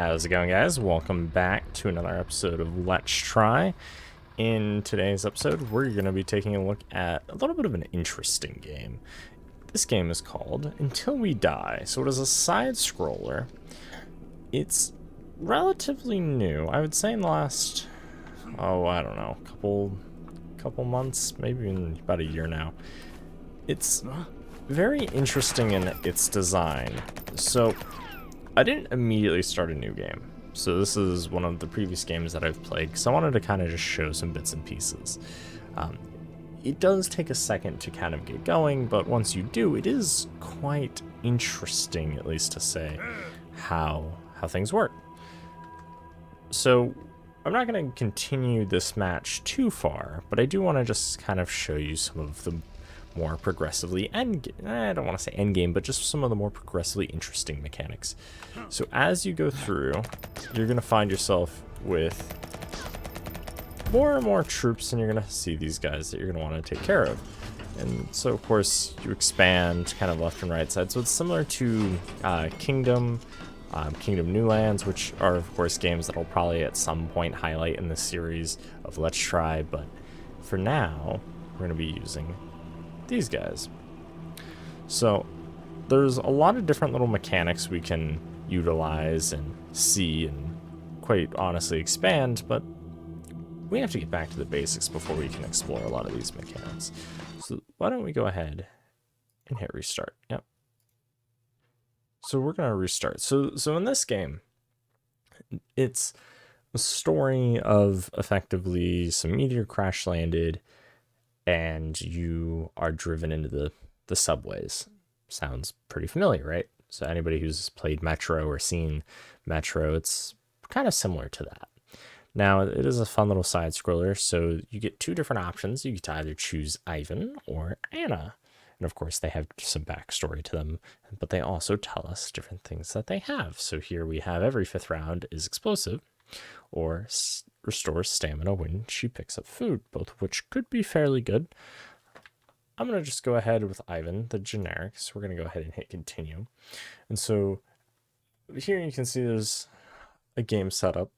How's it going, guys? Welcome back to another episode of Let's Try. In today's episode, we're going to be taking a look at a little bit of an interesting game. This game is called Until We Die. So it is a side scroller. It's relatively new. I would say in the last, I don't know, couple months, maybe even about a year now. It's very interesting in its design. So I didn't immediately start a new game. So this is one of the previous games that I've played because I wanted to kind of just show some bits and pieces. It does take a second to kind of get going, but once you do, it is quite interesting, at least to say, how things work. So I'm not going to continue this match too far, but I do want to just kind of show you some of the more progressively I don't want to say endgame, but just some of the more progressively interesting mechanics. So as you go through, you're going to find yourself with more and more troops, and you're going to see these guys that you're going to want to take care of. And so, of course, you expand kind of left and right side. So it's similar to Kingdom New Lands, which are, of course, games that I'll probably at some point highlight in this series of Let's Try. But for now, we're going to be using these guys. So there's a lot of different little mechanics we can utilize and see and quite honestly expand, but we have to get back to the basics before we can explore a lot of these mechanics. So why don't we go ahead and hit restart. Yep. So we're going to restart. So in this game, it's a story of effectively some meteor crash landed and you are driven into the subways. Sounds pretty familiar, right? So anybody who's played Metro or seen Metro, it's kind of similar to that. Now, it is a fun little side scroller, so you get two different options. You get to either choose Ivan or Anna. And of course, they have some backstory to them, but they also tell us different things that they have. So here we have every 5th round is explosive, or restores stamina when she picks up food, both of which could be fairly good. I'm going to just go ahead with Ivan, the generic, so we're going to go ahead and hit continue. And so here you can see there's a game setup.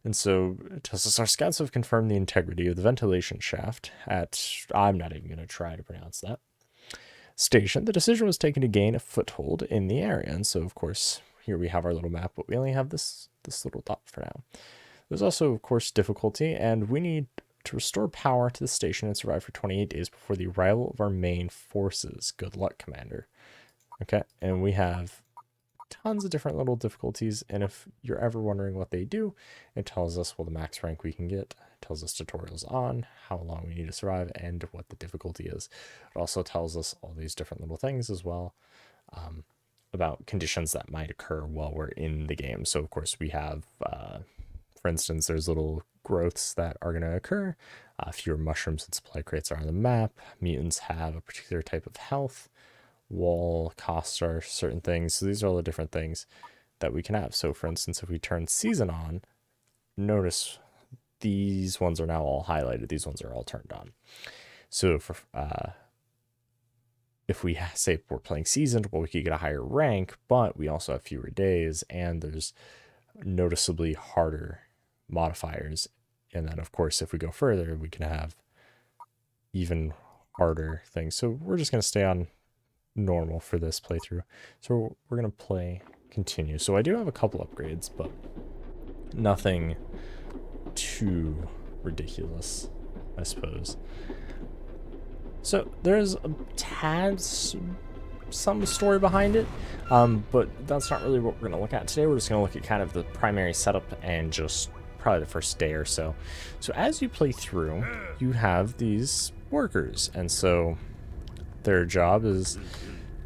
And so it tells us our scouts have confirmed the integrity of the ventilation shaft at, I'm not even going to try to pronounce that, station. The decision was taken to gain a foothold in the area. And so, of course, here we have our little map, but we only have this little dot for now. There's also, of course, difficulty, and we need to restore power to the station and survive for 28 days before the arrival of our main forces. Good luck, Commander. Okay, and we have tons of different little difficulties, and if you're ever wondering what they do, it tells us, well, the max rank we can get. It tells us tutorials on how long we need to survive and what the difficulty is. It also tells us all these different little things as well, about conditions that might occur while we're in the game. So, of course, we have, for instance, there's little growths that are going to occur. Fewer mushrooms and supply crates are on the map. Mutants have a particular type of health. Wall costs are certain things. So these are all the different things that we can have. So, for instance, if we turn season on, notice these ones are now all highlighted. These ones are all turned on. So for if we say we're playing seasoned, well, we could get a higher rank, but we also have fewer days, and there's noticeably harder modifiers. And then, of course, if we go further, we can have even harder things. So we're just going to stay on normal for this playthrough. So we're going to play continue. So I do have a couple upgrades, but nothing too ridiculous, I suppose. So there's a tad some story behind it, but that's not really what we're going to look at today. We're just going to look at kind of the primary setup and just probably the first day or so. So as you play through, you have these workers, and so their job is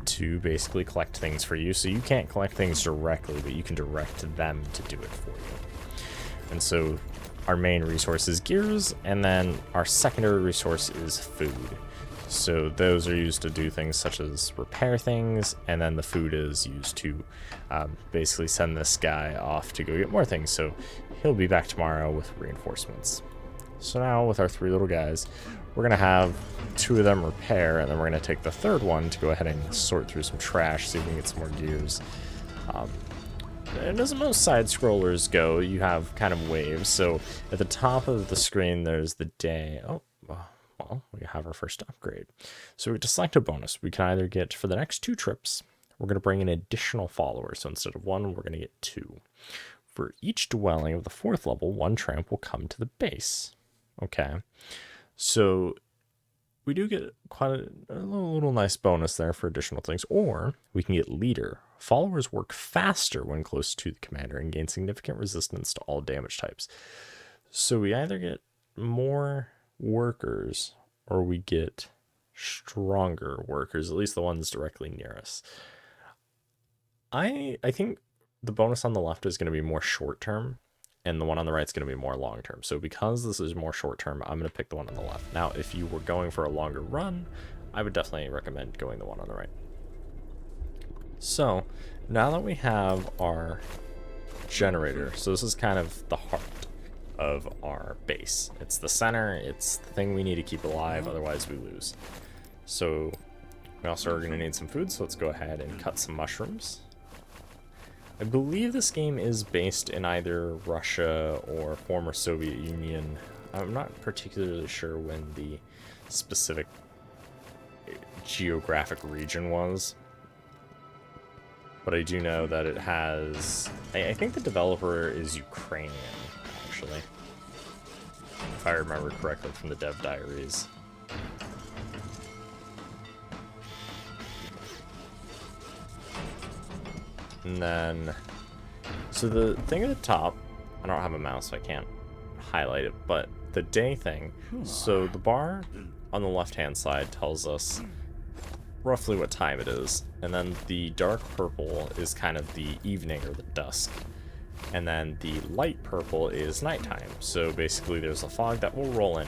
to basically collect things for you. So you can't collect things directly, but you can direct them to do it for you. And so our main resource is gears, and then our secondary resource is food. So those are used to do things such as repair things, and then the food is used to basically send this guy off to go get more things. So he'll be back tomorrow with reinforcements. So now with our 3 little guys, we're going to have 2 of them repair, and then we're going to take the 3rd one to go ahead and sort through some trash so we can get some more gears. and as most side scrollers go, you have kind of waves. So at the top of the screen, there's the day. Oh, well, we have our first upgrade. So we just select a bonus. We can either get, for the next 2 trips, we're going to bring in additional followers. So instead of 1, we're going to get 2. For each dwelling of the 4th level, 1 tramp will come to the base. Okay. So we do get quite a little nice bonus there for additional things. Or we can get leader. Followers work faster when close to the commander and gain significant resistance to all damage types. So we either get more workers or we get stronger workers, at least the ones directly near us. I think the bonus on the left is going to be more short term, and the one on the right is going to be more long term. So because this is more short term, I'm going to pick the one on the left. Now, if you were going for a longer run, I would definitely recommend going the one on the right. So now that we have our generator, so this is kind of the heart of our base. It's the center, it's the thing we need to keep alive, otherwise we lose. So we also are going to need some food, so let's go ahead and cut some mushrooms. I believe this game is based in either Russia or former Soviet Union. I'm not particularly sure when the specific geographic region was, but I do know that it has... I think the developer is Ukrainian, actually, if I remember correctly from the dev diaries. And then, so the thing at the top, I don't have a mouse, so I can't highlight it, but the day thing, so the bar on the left-hand side tells us roughly what time it is, and then the dark purple is kind of the evening or the dusk, and then the light purple is nighttime. So basically there's a fog that will roll in,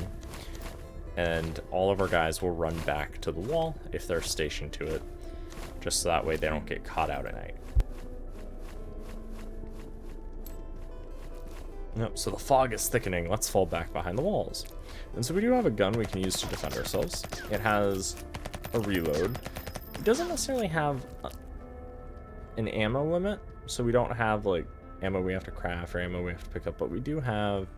and all of our guys will run back to the wall if they're stationed to it, just so that way they don't get caught out at night. Nope, so the fog is thickening. Let's fall back behind the walls. And so we do have a gun we can use to defend ourselves. It has a reload. It doesn't necessarily have an ammo limit, so we don't have like ammo we have to craft or ammo we have to pick up, but we do have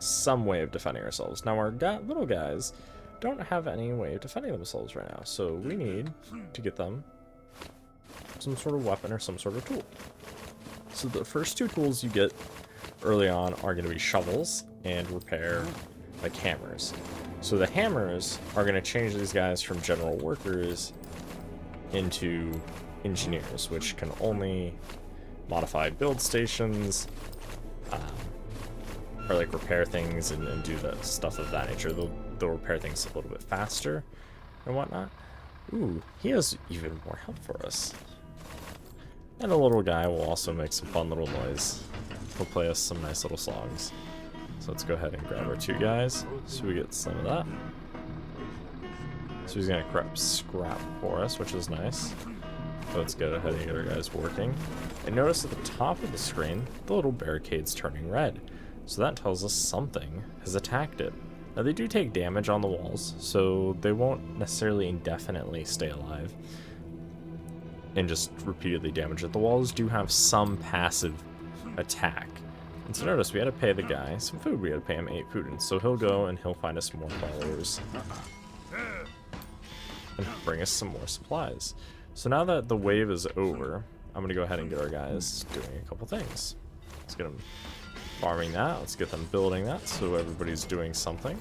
some way of defending ourselves. Now our little guys don't have any way of defending themselves right now, so we need to get them some sort of weapon or some sort of tool. So the first 2 tools you get early on are going to be shovels and repair, like hammers. So the hammers are going to change these guys from general workers into engineers, which can only modify build stations, or like repair things and do the stuff of that nature. They'll repair things a little bit faster and whatnot. Ooh, he has even more help for us. And the little guy will also make some fun little noise. He'll play us some nice little songs. So let's go ahead and grab our 2 guys so we get some of that. So he's gonna grab scrap for us, which is nice. So let's go ahead and get our guys working. And notice at the top of the screen, the little barricade's turning red. So that tells us something has attacked it. Now they do take damage on the walls, so they won't necessarily indefinitely stay alive and just repeatedly damage it. The walls do have some passive attack. And so notice we had to pay the guy some food. We had to pay him 8 food, and so he'll go and he'll find us more followers and bring us some more supplies. So now that the wave is over, I'm gonna go ahead and get our guys doing a couple things. Let's get them farming that. Let's get them building that so everybody's doing something.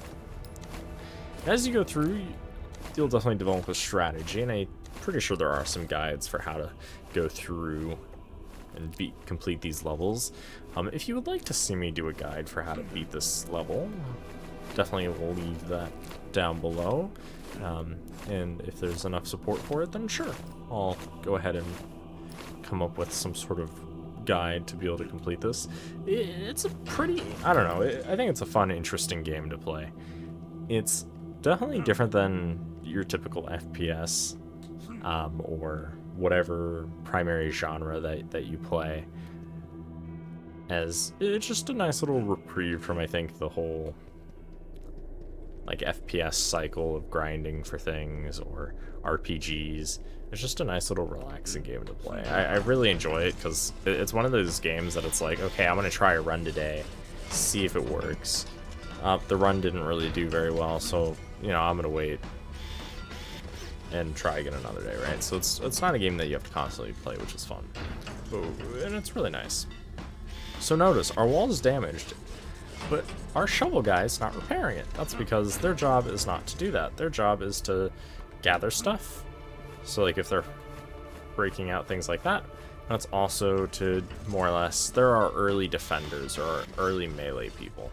As you go through, you'll definitely develop a strategy, and I'm pretty sure there are some guides for how to go through and complete these levels. If you would like to see me do a guide for how to beat this level, definitely will leave that down below. And if there's enough support for it, then sure, I'll go ahead and come up with some sort of guide to be able to complete this. It's a pretty, I don't know, I think it's a fun, interesting game to play. It's definitely different than your typical FPS, or whatever primary genre that you play, as it's just a nice little reprieve from, I think, the whole like FPS cycle of grinding for things or RPGs. It's just a nice little relaxing game to play. I really enjoy it because it's one of those games that it's like, okay, I'm going to try a run today, see if it works. The run didn't really do very well, so, you know, I'm going to wait and try again another day, right? So it's not a game that you have to constantly play, which is fun. And it's really nice. So notice, our wall is damaged, but our shovel guy's not repairing it. That's because their job is not to do that. Their job is to gather stuff. So like if they're breaking out things like that, that's also to more or less, there are early defenders or early melee people.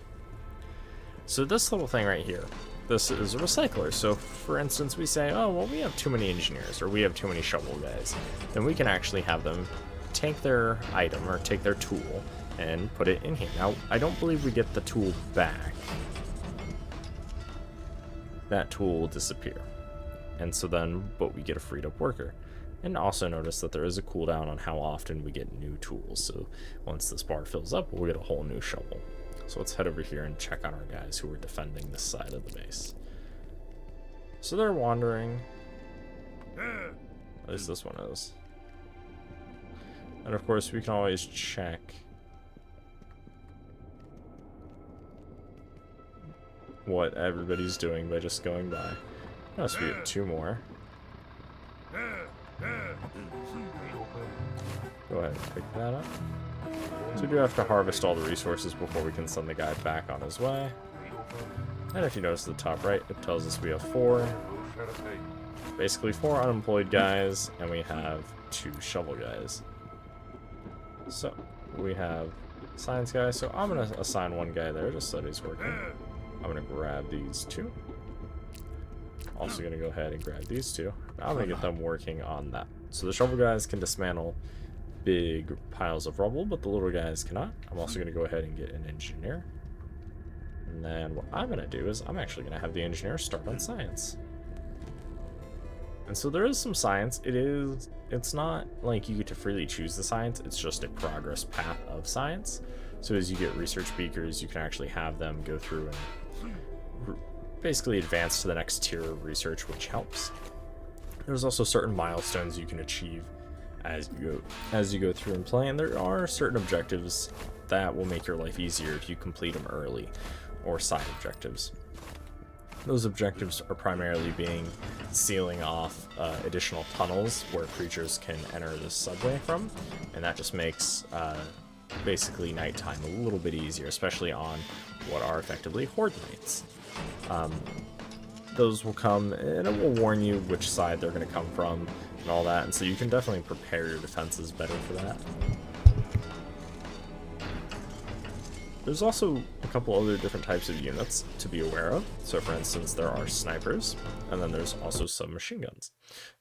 So this little thing right here, this is a recycler. So for instance, we say, oh, well, we have too many engineers or we have too many shovel guys. Then we can actually have them take their item or take their tool and put it in here. Now, I don't believe we get the tool back. That tool will disappear. And so then, but we get a freed up worker. And also notice that there is a cooldown on how often we get new tools. So once this bar fills up, we'll get a whole new shovel. So let's head over here and check on our guys who are defending this side of the base. So they're wandering. At least this one is. And of course, we can always check what everybody's doing by just going by. Notice we have 2 more. Go ahead and pick that up. So we do have to harvest all the resources before we can send the guy back on his way. And if you notice at the top right, it tells us we have 4. Basically 4 unemployed guys, and we have 2 shovel guys. So we have science guy, so I'm going to assign 1 guy there just so that he's working. I'm going to grab these 2. Also going to go ahead and grab these 2. I'm going to get them working on that. So the shovel guys can dismantle big piles of rubble, but the little guys cannot. I'm also going to go ahead and get an engineer. And then what I'm going to do is I'm actually going to have the engineer start on science. And so there is some science. It's not like you get to freely choose the science. It's just a progress path of science. So as you get research beakers, you can actually have them go through and basically advance to the next tier of research, which helps. There's also certain milestones you can achieve as you go through and play, and there are certain objectives that will make your life easier if you complete them early, or side objectives. Those objectives are primarily being sealing off additional tunnels where creatures can enter the subway from, and that just makes basically nighttime a little bit easier, especially on what are effectively horde nights. Those will come, and it will warn you which side they're going to come from and all that, and so you can definitely prepare your defenses better for that. There's also a couple other different types of units to be aware of. So for instance, there are snipers, and then there's also submachine guns.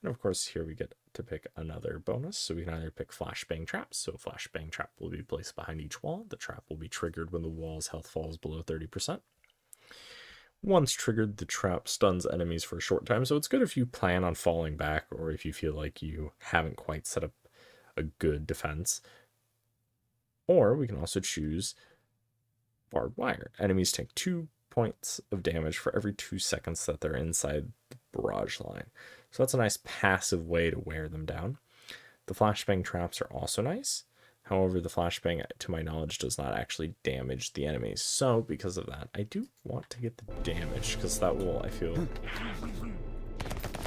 And of course, here we get to pick another bonus. So we can either pick flashbang traps. So a flashbang trap will be placed behind each wall. The trap will be triggered when the wall's health falls below 30%. Once triggered, the trap stuns enemies for a short time. So it's good if you plan on falling back, or if you feel like you haven't quite set up a good defense. Or we can also choose barbed wire. Enemies take 2 points of damage for every 2 seconds that they're inside the barrage line. So that's a nice passive way to wear them down. The flashbang traps are also nice. However, the flashbang, to my knowledge, does not actually damage the enemies. So because of that, I do want to get the damage, because that will, I feel,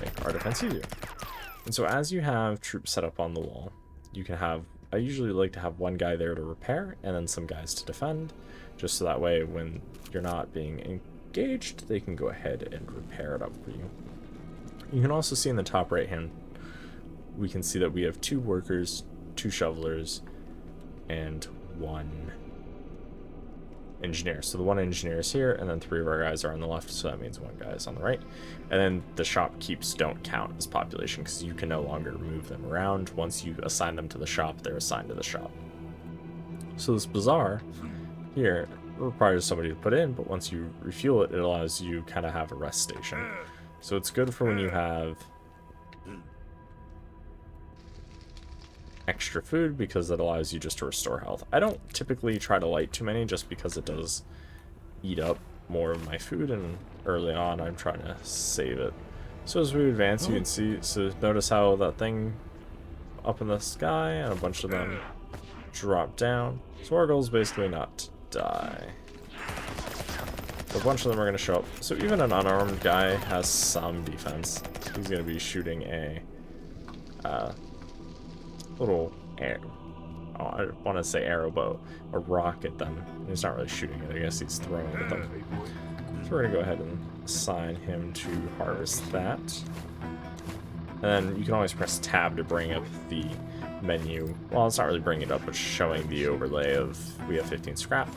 make our defense easier. And so as you have troops set up on the wall, you can have, I usually like to have 1 guy there to repair and then some guys to defend, just so that way when you're not being engaged, they can go ahead and repair it up for you. You can also see in the top right hand, we can see that we have 2 workers, 2 shovelers, and 1 engineer. So the 1 engineer is here, and then 3 of our guys are on the left, so that means 1 guy is on the right. And then the shopkeepers don't count as population, because you can no longer move them around. Once you assign them to the shop, they're assigned to the shop. So this bazaar here requires somebody to put in, but once you refuel it, it allows you kind of have a rest station. So it's good for when you have extra food, because it allows you just to restore health. I don't typically try to light too many, just because it does eat up more of my food, and early on I'm trying to save it So as we advance, you can see, so notice how that thing up in the sky and a bunch of them drop down. So our goal is basically not to die. So a bunch of them are going to show up. So even an unarmed guy has some defense. He's going to be shooting a little air. Oh, I want to say arrow bow, a rock at them. He's not really shooting it. I guess he's throwing it at them. So we're going to go ahead and assign him to harvest that. And then you can always press tab to bring up the menu. Well, it's not really bringing it up, but showing the overlay of we have 15 scrap,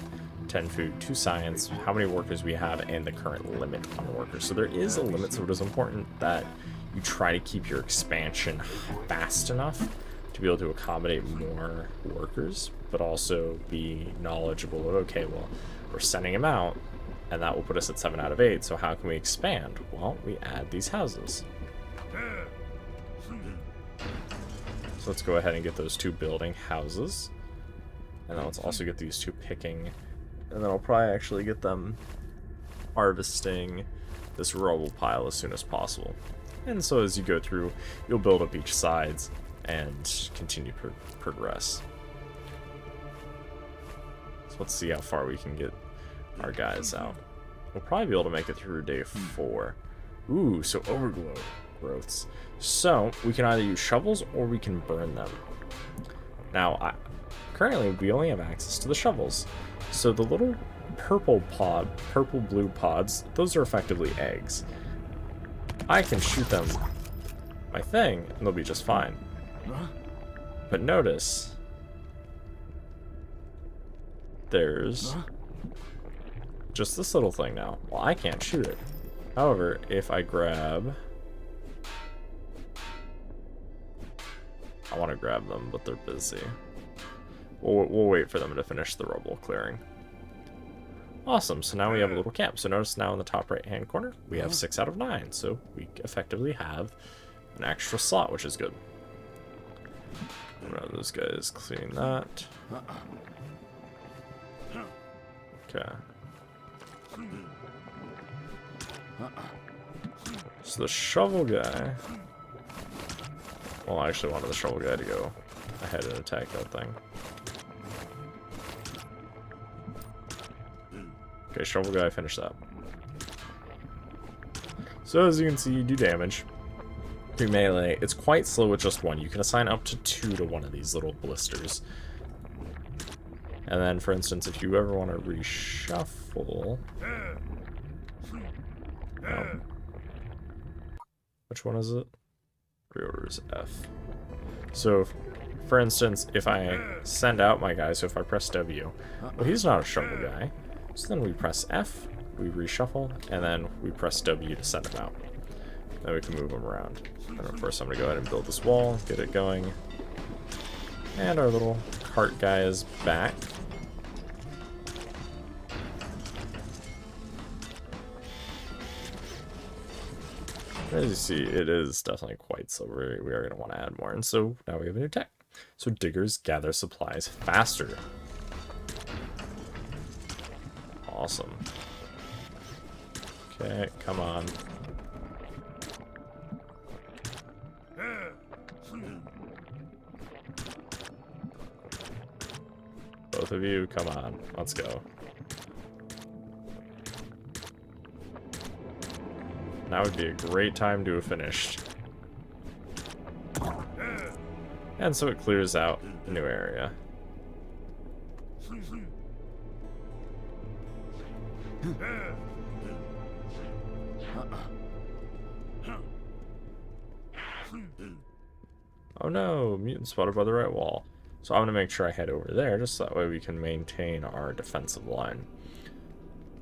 10 food, 2 science, how many workers we have, and the current limit on workers. So there is a limit, so it is important that you try to keep your expansion fast enough to be able to accommodate more workers, but also be knowledgeable of, okay, well, we're sending them out, and that will put us at 7 out of 8, so how can we expand? Well, we add these houses. So let's go ahead and get those 2 building houses. And then let's also get these 2 picking. And then I'll probably actually get them harvesting this rubble pile as soon as possible. And so as you go through, you'll build up each sides and continue to progress. So let's see how far we can get our guys out. We'll probably be able to make it through day 4. Ooh, so overgrowths. So we can either use shovels or we can burn them. Now, currently we only have access to the shovels. So the little purple-blue pods, those are effectively eggs. I can shoot them my thing, and they'll be just fine. But notice, there's just this little thing now. Well, I can't shoot it. However, if I grab... I want to grab them, but they're busy. We'll wait for them to finish the rubble clearing. Awesome, so now we have a little camp. So notice now in the top right-hand corner, we have 6 out of 9. So we effectively have an extra slot, which is good. One of those guys cleaning that. Okay. So the shovel guy... Well, I actually wanted the shovel guy to go ahead and attack that thing. Okay, shovel guy, finish that. So as you can see, you do damage. Through melee, it's quite slow with just 1. You can assign up to 2 to one of these little blisters. And then, for instance, if you ever want to reshuffle... Which one is it? Reorders F. So, for instance, if I send out my guy, so if I press W, well, he's not a shovel guy. So then we press F, we reshuffle, and then we press W to send him out. Then we can move him around. And of course, I'm going to go ahead and build this wall, get it going. And our little cart guy is back. As you see, it is definitely quite slow. We are going to want to add more. And so now we have a new tech. So diggers gather supplies faster. Awesome. Okay, come on. Both of you, come on. Let's go. Now would be a great time to have finished. And so it clears out a new area. Oh no, mutant spotted by the right wall. So I'm going to make sure I head over there, just so that way we can maintain our defensive line.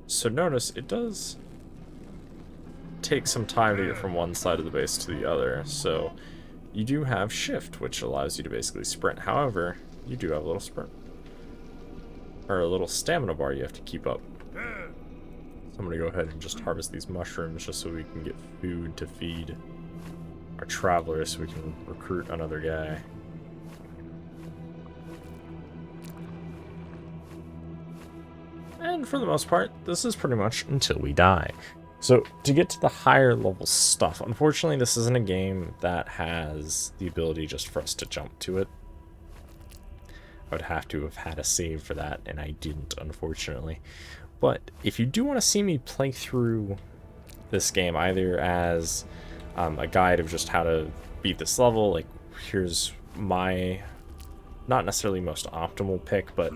So notice, it does take some time to get from one side of the base to the other, so you do have shift, which allows you to basically sprint. However, you do have a little sprint. Or a little stamina bar you have to keep up. So I'm going to go ahead and just harvest these mushrooms just so we can get food to feed our travelers so we can recruit another guy. And for the most part, this is pretty much until we die. So to get to the higher level stuff, unfortunately this isn't a game that has the ability just for us to jump to it. I would have to have had a save for that, and I didn't, unfortunately. But if you do want to see me play through this game, either as a guide of just how to beat this level, like here's my, not necessarily most optimal pick, but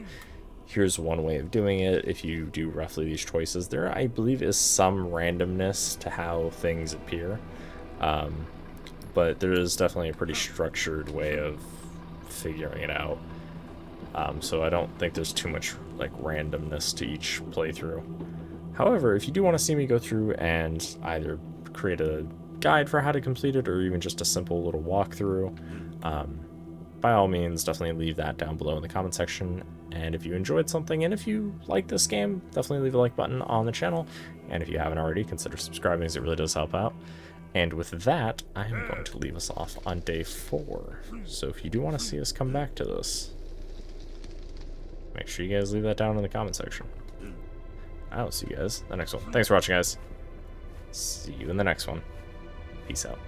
here's one way of doing it. If you do roughly these choices, there I believe is some randomness to how things appear, but there is definitely a pretty structured way of figuring it out. So I don't think there's too much like randomness to each playthrough. However, if you do want to see me go through and either create a guide for how to complete it or even just a simple little walkthrough, by all means, definitely leave that down below in the comment section. And if you enjoyed something and if you like this game, definitely leave a like button on the channel. And if you haven't already, consider subscribing, as it really does help out. And with that, I am going to leave us off on day 4. So if you do want to see us come back to this, make sure you guys leave that down in the comment section. I will see you guys in the next one. Thanks for watching, guys. See you in the next one. Peace out.